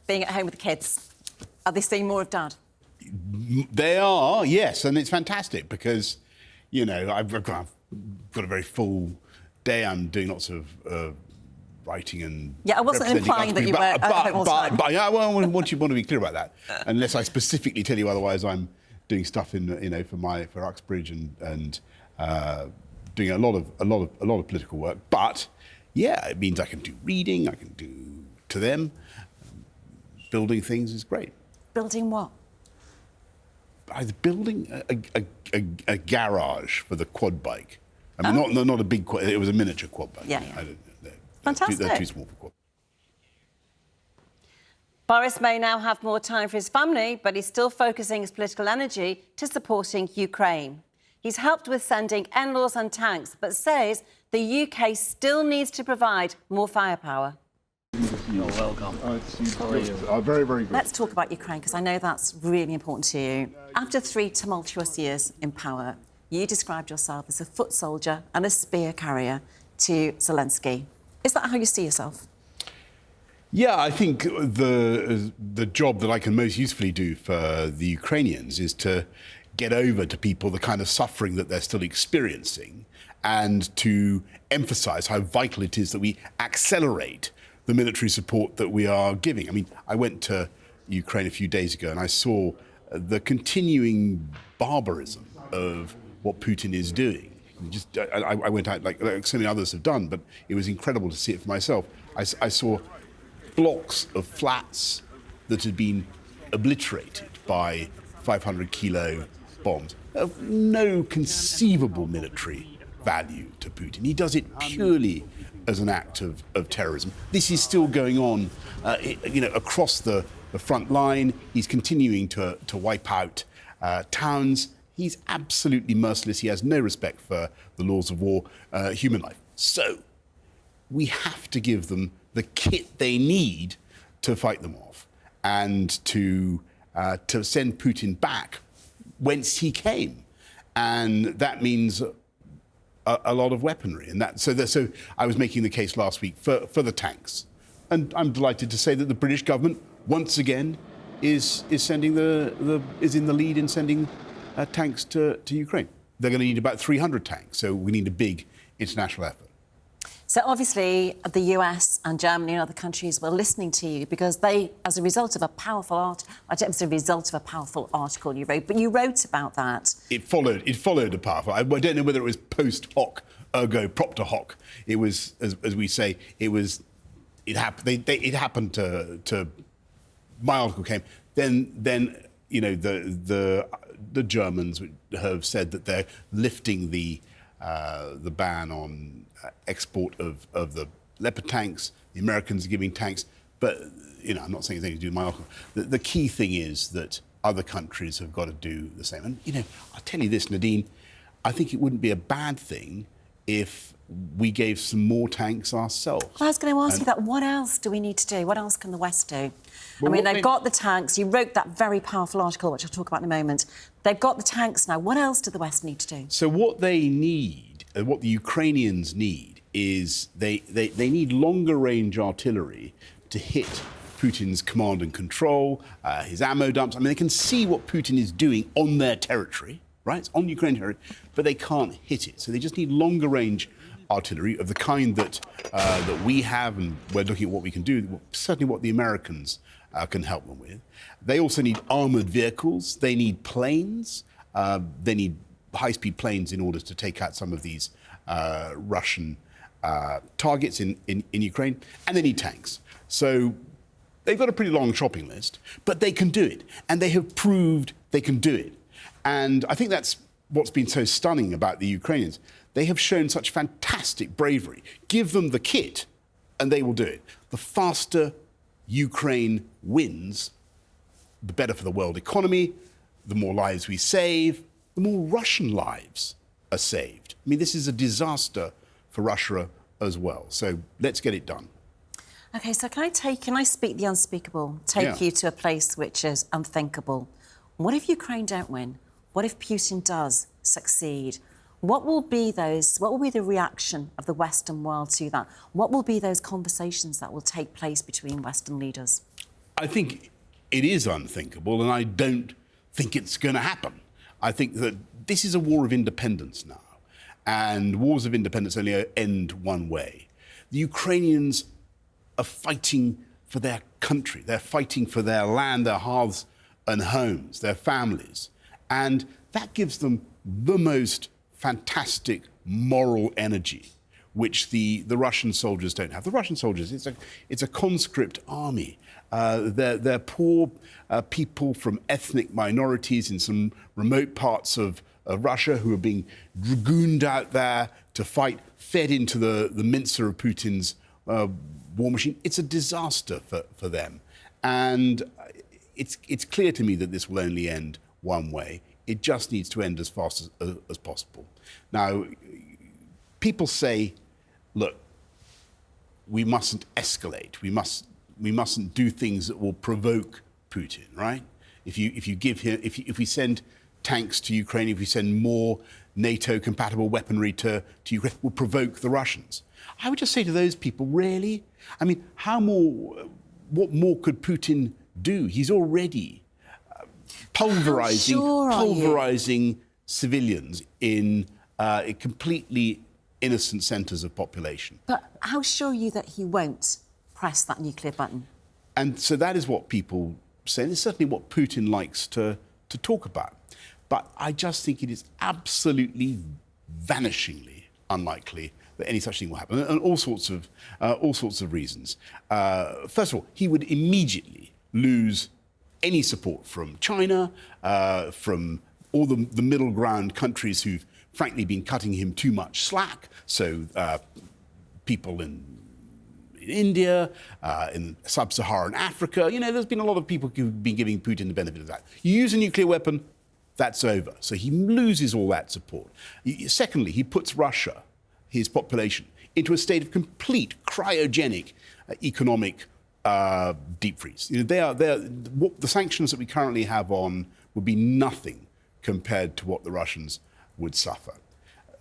being at home with the kids? Are they seeing more of Dad? They are, yes, and it's fantastic because, you know, I've got a very full day. I'm doing lots of writing and... Yeah, I wasn't implying that you were at home all the time. But yeah, well, I want to be clear about that, unless I specifically tell you otherwise. I'm doing stuff in, you know, for Uxbridge and doing a lot of political work. But yeah, it means I can do reading, I can do to them. Building things is great. Building what? I was building a garage for the quad bike. I mean, not a big quad. It was a miniature quad bike. Yeah. Fantastic. They're too small for quad. Boris may now have more time for his family, but he's still focusing his political energy to supporting Ukraine. He's helped with sending NLAWs and tanks, but says the UK still needs to provide more firepower. You're welcome. How are you? Very, very good. Let's talk about Ukraine, because I know that's really important to you. After 3 tumultuous years in power, you described yourself as a foot soldier and a spear carrier to Zelensky. Is that how you see yourself? Yeah, I think the job that I can most usefully do for the Ukrainians is to get over to people the kind of suffering that they're still experiencing and to emphasise how vital it is that we accelerate the military support that we are giving. I mean, I went to Ukraine a few days ago and I saw the continuing barbarism of what Putin is doing. I went out like so many others have done, but it was incredible to see it for myself. I saw blocks of flats that had been obliterated by 500-kilo bombs of no conceivable military value to Putin. He does it purely as an act of terrorism. This is still going on, you know, across the front line. He's continuing to wipe out towns. He's absolutely merciless. He has no respect for the laws of war, human life. So we have to give them the kit they need to fight them off and to send Putin back whence he came. And that means a lot of weaponry. And so I was making the case last week for the tanks. And I'm delighted to say that the British government, once again, is sending is in the lead in sending tanks to Ukraine. They're going to need about 300 tanks, so we need a big international effort. So obviously the US and Germany and other countries were listening to you because they, as a result of a powerful article you wrote, but you wrote about that. It followed a powerful. I don't know whether it was post hoc, ergo propter hoc. It was, as we say, it happened to my article came. Then you know the Germans have said that they're lifting the ban on export of the Leopard tanks. The Americans are giving tanks, but you know, I'm not saying anything to do with my article. The key thing is that other countries have got to do the same. And you know, I'll tell you this, Nadine, I think it wouldn't be a bad thing if we gave some more tanks ourselves. Well, I was going to ask you that. What else do we need to do? What else can the West do? Well, I mean, they've got the tanks. You wrote that very powerful article, which I'll talk about in a moment. They've got the tanks now. What else do the West need to do? So what they need, what the Ukrainians need, is they need longer-range artillery to hit Putin's command and control, his ammo dumps. I mean, they can see what Putin is doing on their territory, right? It's on Ukraine territory, but they can't hit it. So they just need longer-range artillery of the kind that we have, and we're looking at what we can do, certainly what the Americans can help them with. They also need armoured vehicles. They need planes. They need high-speed planes in order to take out some of these Russian targets in Ukraine. And they need tanks. So they've got a pretty long shopping list, but they can do it. And they have proved they can do it. And I think that's what's been so stunning about the Ukrainians. They have shown such fantastic bravery. Give them the kit, and they will do it. The faster Ukraine wins, the better for the world economy, the more lives we save, the more Russian lives are saved. I mean, this is a disaster for Russia as well. So let's get it done. OK, so can I speak the unspeakable, take you to a place which is unthinkable? What if Ukraine don't win? What if Putin does succeed? What will be the reaction of the Western world to that? What will be those conversations that will take place between Western leaders? I think it is unthinkable, and I don't think it's going to happen. I think that this is a war of independence now, and wars of independence only end one way. The Ukrainians are fighting for their country. They're fighting for their land, their hearths and homes, their families. And that gives them the most fantastic moral energy, which the Russian soldiers don't have. The Russian soldiers, it's a conscript army. They're poor people from ethnic minorities in some remote parts of Russia who are being dragooned out there to fight, fed into the mincer of Putin's war machine. It's a disaster for them. And it's clear to me that this will only end one way. It just needs to end as fast as possible. Now, people say, look, we mustn't escalate. We mustn't do things that will provoke Putin, right? If we send tanks to Ukraine, if we send more NATO-compatible weaponry to Ukraine, will provoke the Russians. I would just say to those people, really? I mean, what more could Putin do? He's already pulverizing civilians in completely innocent centres of population. But how sure are you that he won't press that nuclear button? And so that is what people say. And it's certainly what Putin likes to talk about. But I just think it is absolutely vanishingly unlikely that any such thing will happen, and all sorts of reasons. First of all, he would immediately lose any support from China, from all the middle ground countries who've frankly been cutting him too much slack. So people in India, in sub-Saharan Africa, there's been a lot of people who've been giving Putin the benefit of that. You use a nuclear weapon, that's over. So he loses all that support. Secondly, he puts Russia, his population, into a state of complete cryogenic economic deep freeze. The sanctions that we currently have on would be nothing compared to what the Russians would suffer.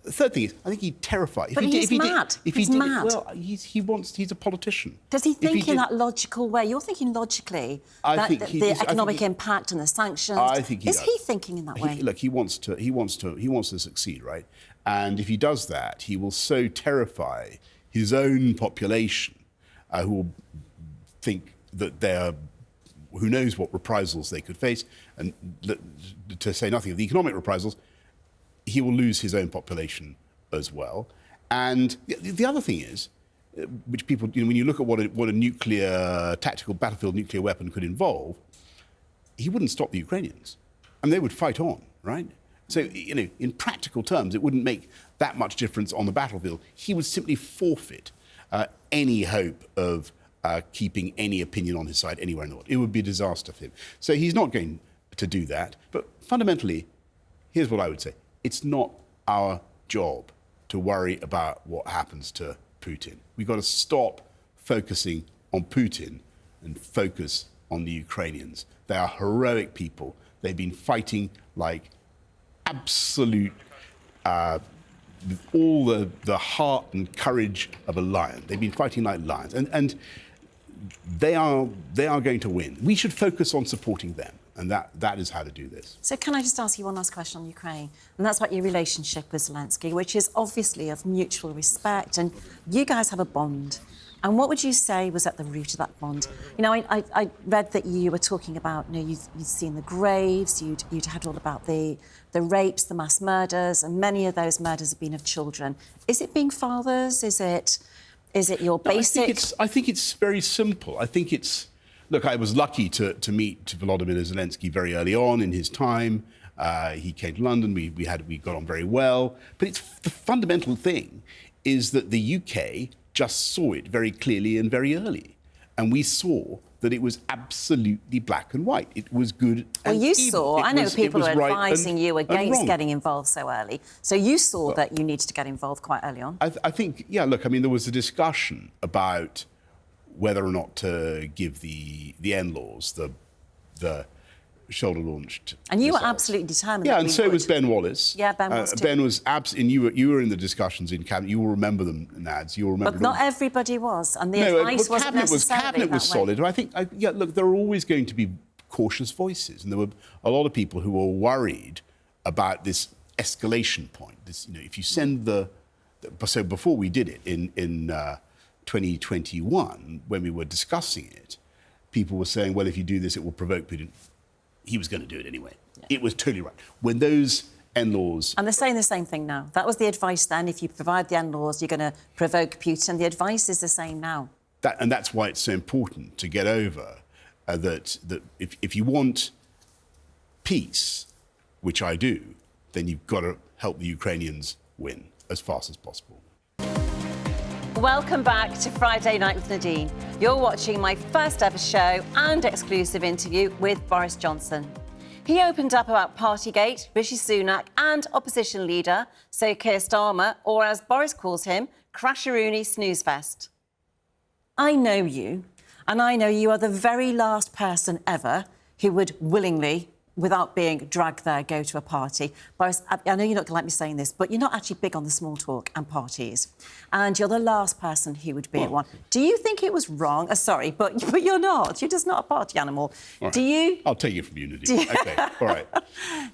The third thing is, I think he'd terrify. But he's mad. He's mad. Well, he's a politician. Does he think in that logical way? You're thinking logically that the economic impact and the sanctions. I think he is he thinking in that way? Look, he wants to succeed, right? And if he does that, he will so terrify his own population, who will think that who knows what reprisals they could face, and to say nothing of the economic reprisals. He will lose his own population as well. And the other thing is, which people, when you look at what a tactical battlefield nuclear weapon could involve, he wouldn't stop the Ukrainians. And they would fight on, right? So, in practical terms, it wouldn't make that much difference on the battlefield. He would simply forfeit any hope of keeping any opinion on his side anywhere in the world. It would be a disaster for him. So he's not going to do that. But fundamentally, here's what I would say. It's not our job to worry about what happens to Putin. We've got to stop focusing on Putin and focus on the Ukrainians. They are heroic people. They've been fighting like absolute, with all the heart and courage of a lion. They've been fighting like lions. And they are going to win. We should focus on supporting them. And that is how to do this. So can I just ask you one last question on Ukraine? And that's about your relationship with Zelensky, which is obviously of mutual respect. And you guys have a bond. And what would you say was at the root of that bond? I read that you were talking about, you'd seen the graves, you'd heard all about the rapes, the mass murders, and many of those murders have been of children. Is it being fathers? Is it your basic... I think it's very simple. I think it's... Look, I was lucky to meet Vladimir Zelensky very early on in his time. He came to London. We got on very well. But the fundamental thing is that the UK just saw it very clearly and very early, and we saw that it was absolutely black and white. It was good. Well, you saw. I know people are advising you against getting involved so early. So you saw that you needed to get involved quite early on. I think, yeah. Look, there was a discussion about whether or not to give the in-laws the shoulder-launched And you were missiles. absolutely determined. Yeah, that and we so would. was Ben Wallace. Yeah, Ben was too. Ben was and you were in the discussions in cabinet. You will remember them, Nads. You will remember. But not everybody was, and the No, advice wasn't necessarily cabinet was that way. solid. I think, yeah, look, there are always going to be cautious voices, and there were a lot of people who were worried about this escalation point. This, if you send so before we did it in 2021, when we were discussing it, people were saying, well, if you do this, it will provoke Putin. He was going to do it anyway. Yeah. It was totally right. When those N-laws... And they're saying the same thing now. That was the advice then. If you provide the N-laws, you're going to provoke Putin. The advice is the same now. And that's why it's so important to get over that if you want peace, which I do, then you've got to help the Ukrainians win as fast as possible. Welcome back to Friday Night with Nadine. You're watching my first ever show and exclusive interview with Boris Johnson. He opened up about Partygate, Rishi Sunak and opposition leader Sir Keir Starmer, or as Boris calls him, Crasheroony Snoozefest. I know you, and I know you are the very last person ever who would willingly, without being dragged there, go to a party. Boris, I know you're not going to like me saying this, but you're not actually big on the small talk and parties. And you're the last person who would be at one. Do you think it was wrong? Sorry, but you're not. You're just not a party animal. Right. Do you... I'll take it from you, Nadine. OK, all right.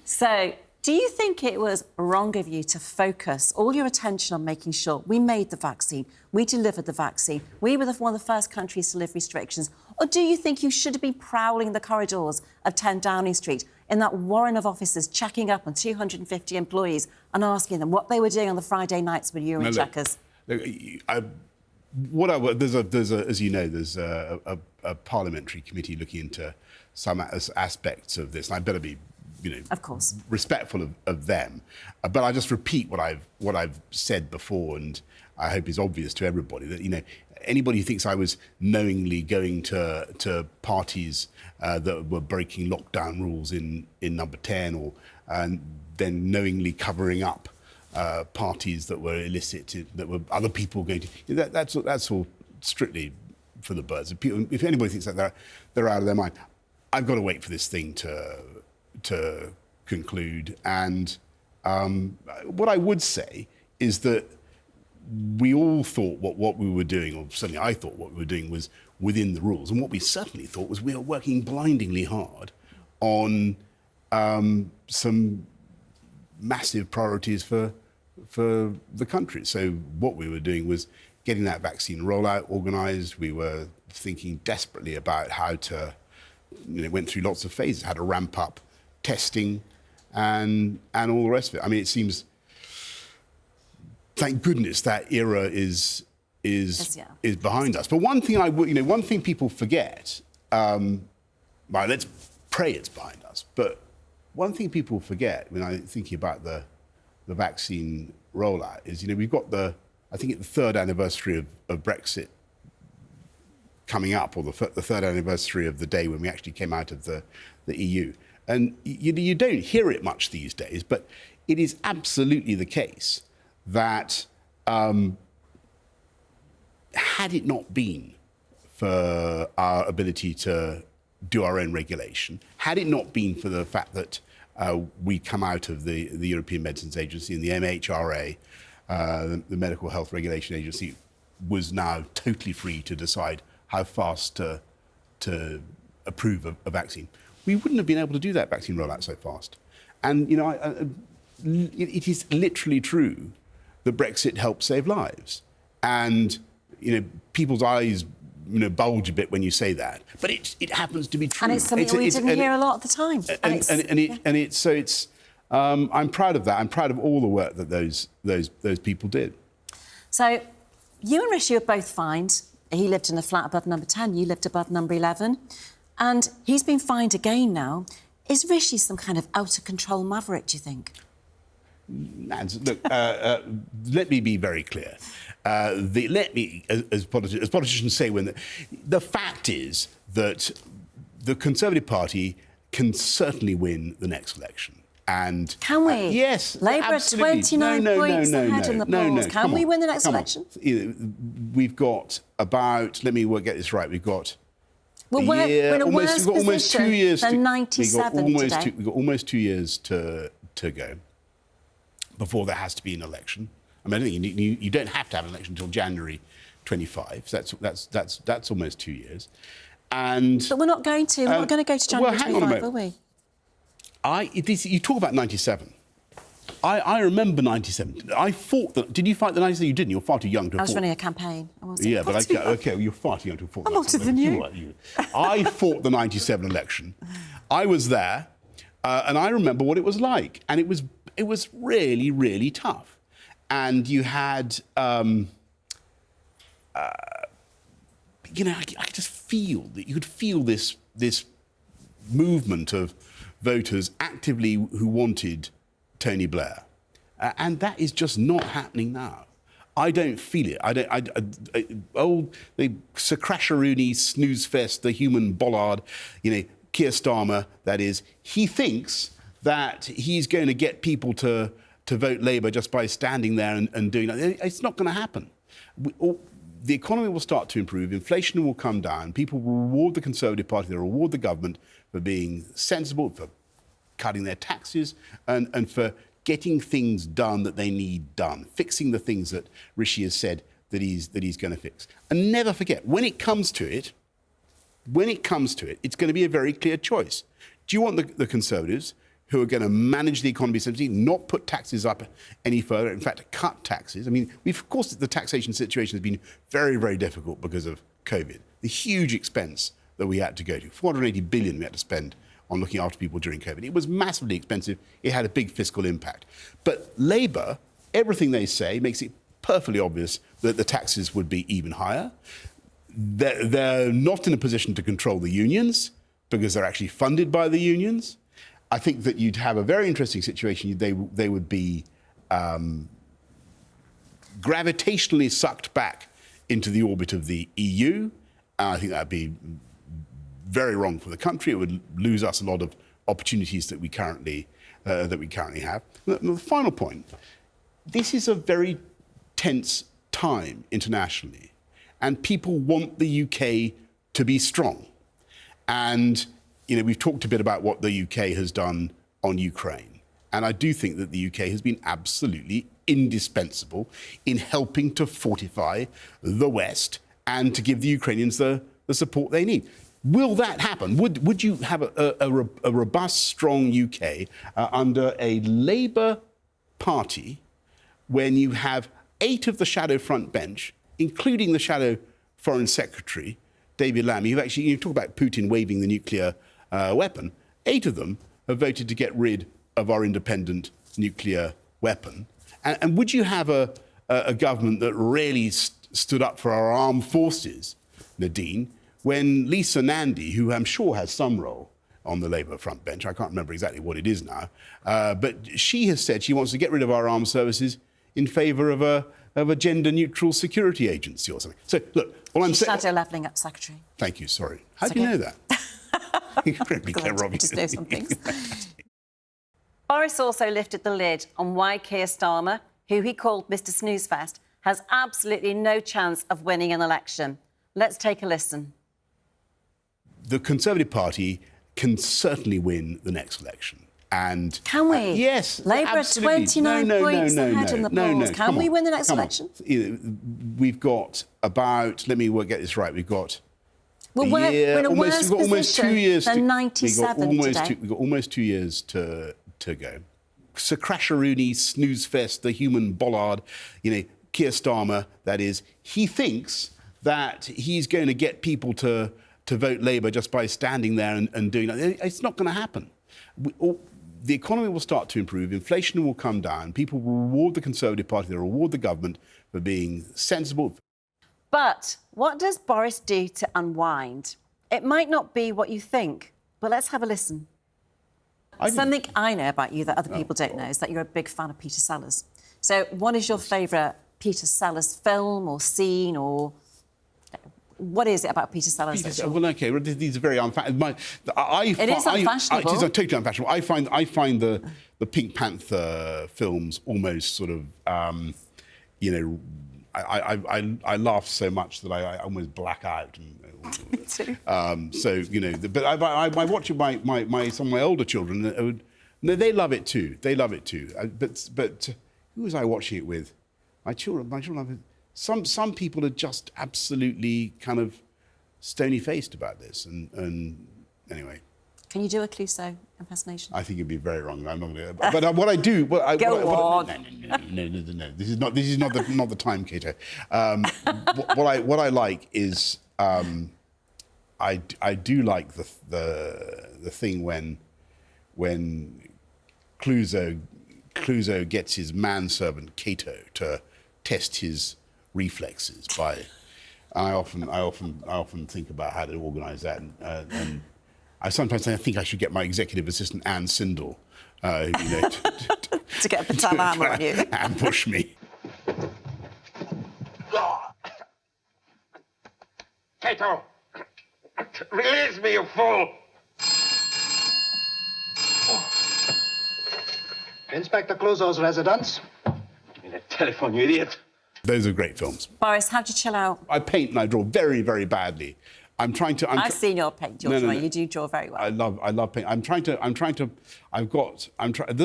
So, do you think it was wrong of you to focus all your attention on making sure we made the vaccine, we delivered the vaccine, we were one of the first countries to lift restrictions? Or do you think you should have been prowling the corridors of 10 Downing Street in that warren of officers, checking up on 250 employees and asking them what they were doing on the Friday nights when you were in Chequers? Look, as you know, there's a parliamentary committee looking into some aspects of this, and I better be, of course, respectful of them. But I just repeat what I've said before, and I hope is obvious to everybody that anybody who thinks I was knowingly going to parties that were breaking lockdown rules in Number 10, and then knowingly covering up parties that were illicit, that were other people going to... That's all strictly for the birds. If anybody thinks that they're out of their mind, I've got to wait for this thing to conclude. And what I would say is that we all thought what we were doing, or certainly I thought what we were doing, was within the rules. And what we certainly thought was we were working blindingly hard on some massive priorities for the country. So what we were doing was getting that vaccine rollout organised. We were thinking desperately about how to, went through lots of phases, how to ramp up testing and all the rest of it. I mean, it seems, thank goodness, that era is behind us. But one thing one thing people forget, well, let's pray it's behind us, but one thing people forget when I'm thinking about the vaccine rollout is, we've got I think the third anniversary of BREXIT coming up, or the third anniversary of the day when we actually came out of the EU. And you don't hear it much these days, but it is absolutely the case that had it not been for our ability to do our own regulation, had it not been for the fact that we come out of the European Medicines Agency and the MHRA, the Medical Health Regulation Agency, was now totally free to decide how fast to approve a vaccine, we wouldn't have been able to do that vaccine rollout so fast. And, it is literally true that Brexit helped save lives. And, people's eyes, bulge a bit when you say that. But it happens to be true. And it's something we didn't hear a lot at the time. I'm proud of that. I'm proud of all the work that those people did. So, you and Rishi were both fined. He lived in a flat above number 10. You lived above number 11. And he's been fined again now. Is Rishi some kind of out-of-control maverick, do you think? Look, let me be very clear. As politicians say, the fact is that the Conservative Party can certainly win the next election. And can we? Yes, Labour absolutely. at 29 points ahead in the polls. Can we win the next election? We've got about, let me get this right, we've got Well, we're in a worse we've got almost 2 years than 97 today. We've got almost 2 years to go before there has to be an election. I mean, I think you don't have to have an election until January 25. So that's almost 2 years. But we're not going to. We're not going to go to January 25, are we? You talk about 97. I remember 97. I fought that. Did you fight the 97? You didn't. You're far too young to have I was fought. running a campaign. I wasn't. Yeah, but okay, you're far too young to have fought. I'm older than you. I fought the 97 election. I was there, and I remember what it was like. And it was really, really tough. And you had, I could just feel that you could feel this movement of voters actively who wanted Tony Blair, and that is just not happening now. I don't feel it. The Sir Crasharoony snooze fest, the human bollard, Keir Starmer. That is, he thinks that he's going to get people to vote Labour just by standing there and doing that. It's not going to happen. The economy will start to improve, inflation will come down, people will reward the Conservative Party, they'll reward the government for being sensible, for cutting their taxes, and for getting things done that they need done, fixing the things that Rishi has said that he's going to fix. And never forget, when it comes to it, it's going to be a very clear choice. Do you want the Conservatives, who are going to manage the economy sensibly, not put taxes up any further, in fact, cut taxes? I mean, of course, the taxation situation has been very, very difficult because of COVID. The huge expense that we had to go to, 480 billion we had to spend on looking after people during COVID. It was massively expensive. It had a big fiscal impact. But Labour, everything they say makes it perfectly obvious that the taxes would be even higher. They're not in a position to control the unions because they're actually funded by the unions. I think that you'd have a very interesting situation. They would be gravitationally sucked back into the orbit of the EU. I think that would be very wrong for the country. It would lose us a lot of opportunities that we currently have. The final point: this is a very tense time internationally, and people want the UK to be strong. And we've talked a bit about what the UK has done on Ukraine. And I do think that the UK has been absolutely indispensable in helping to fortify the West and to give the Ukrainians the support they need. Will that happen? Would you have a robust, strong UK under a Labour Party when you have 8 of the shadow front bench, including the shadow Foreign Secretary, David Lammy, who actually, you talk about Putin waving the nuclear weapon, 8 of them have voted to get rid of our independent nuclear weapon. And would you have a government that really stood up for our armed forces, Nadine, when Lisa Nandy, who I'm sure has some role on the Labour front bench, I can't remember exactly what it is now, but she has said she wants to get rid of our armed services in favour of a gender-neutral security agency or something. So, look, all I'm saying... Shadow levelling up secretary. Thank you, sorry. How do you know that? Incredibly clever of you. Just know some things. Boris also lifted the lid on why Keir Starmer, who he called Mr Snoozefest, has absolutely no chance of winning an election. Let's take a listen. The Conservative Party can certainly win the next election. And can we? Yes, Labour absolutely. 29 points ahead in the polls. Can we win the next election? We've got about, let me get this right, we've got... Well, we're in a worse position than 97 today. We've got almost 2 years to go. Sir Crasharoony snooze fest, the human bollard, Keir Starmer, that is, he thinks that he's going to get people to vote Labour just by standing there and doing that. It's not going to happen. The economy will start to improve, inflation will come down, people will reward the Conservative Party, they'll reward the government for being sensible. But what does Boris do to unwind? It might not be what you think, but let's have a listen. Something I know about you that other people don't know is that you're a big fan of Peter Sellers. So what is your favourite Peter Sellers film or scene, or what is it about Peter Sellers? Well, OK, these are very unfashionable. It is unfashionable. It is totally unfashionable. I find the Pink Panther films almost sort of, I laugh so much that I almost black out Me too. So, you know, but I watch it, some of my older children, they love it too. They love it too. But who was I watching it with? My children love it. Some people are just absolutely kind of stony-faced about this. And anyway. Can you do a Clouseau impersonation? I think it'd be very wrong. I'm not going to. But what I do. Go on. No. This is not the time, Cato. What I like is I do like the thing when Clouseau gets his manservant Cato to test his reflexes by. I often think about how to organise that, and I sometimes think I should get my executive assistant Anne Sindel, to get a baton hammer on you, ambush me. Cato, release me, you fool! Inspector Clouseau's residence. In a telephone, you idiot. Those are great films. Boris, how do you chill out? I paint and I draw very, very badly. I've seen your paint. Your drawing. You do draw very well. I love paint. At the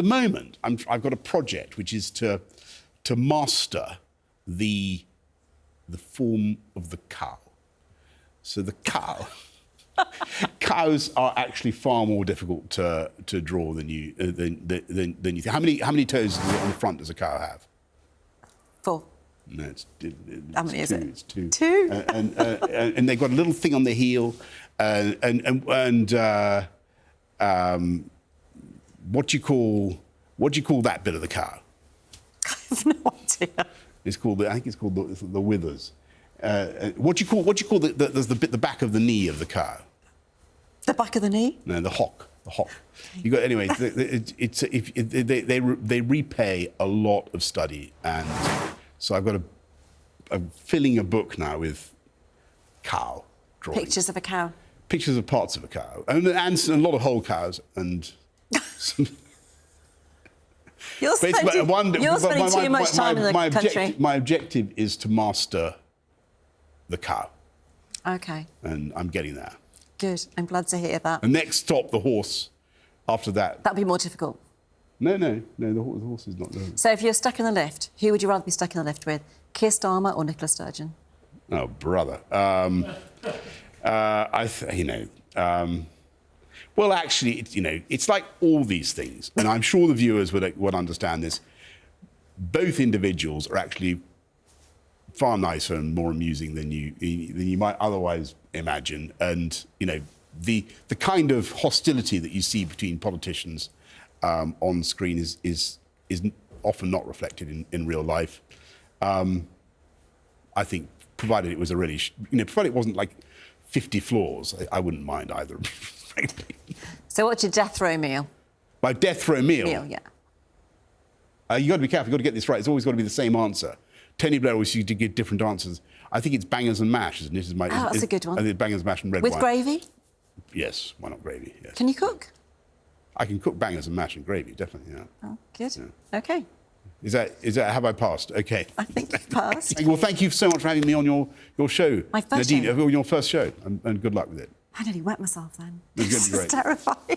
moment, I've got a project which is to master the form of the cow. So the cow. Cows are actually far more difficult to draw than you think. How many toes on the front does a cow have? 4. No, it's how many is it? It's 2. 2. And they've got a little thing on their heel, and what do you call that bit of the cow? I have no idea. I think it's called the withers. What do you call the back of the knee of the cow? The back of the knee? No, the hock. The hock. You got anyway. They repay a lot of study, and so I'm filling a book now with cow drawings. Pictures of a cow. Pictures of parts of a cow, and a lot of whole cows, and. You're spending too much time in the country. My objective is to master the cow. Okay. And I'm getting there. Good. I'm glad to hear that. And next stop, the horse. After that. That'd be more difficult. No, the horse is not there. So if you're stuck in the lift, who would you rather be stuck in the lift with? Keir Starmer or Nicola Sturgeon? Oh, brother. Well, actually, it's like all these things, and I'm sure the viewers would understand this. Both individuals are actually far nicer and more amusing than you might otherwise imagine, and the kind of hostility that you see between politicians on screen is often not reflected in real life. I think, provided it was a really, provided it wasn't like 50 floors, I wouldn't mind either. So what's your death row meal? My death row meal? Yeah. You got to be careful. You've got to get this right. It's always got to be the same answer. Tony Blair always used to give different answers. I think it's bangers and mash, isn't it? That's a good one. I think bangers, mash and red wine. With gravy? Yes. Why not gravy? Yes. Can you cook? I can cook bangers and mash and gravy, definitely, yeah. Oh, good. Yeah. OK. Is that, have I passed? OK. I think you've passed. Well, thank you so much for having me on your show. My first Nadine, show. Your first show, and good luck with it. I nearly wet myself then. It's going to be great. It's terrifying.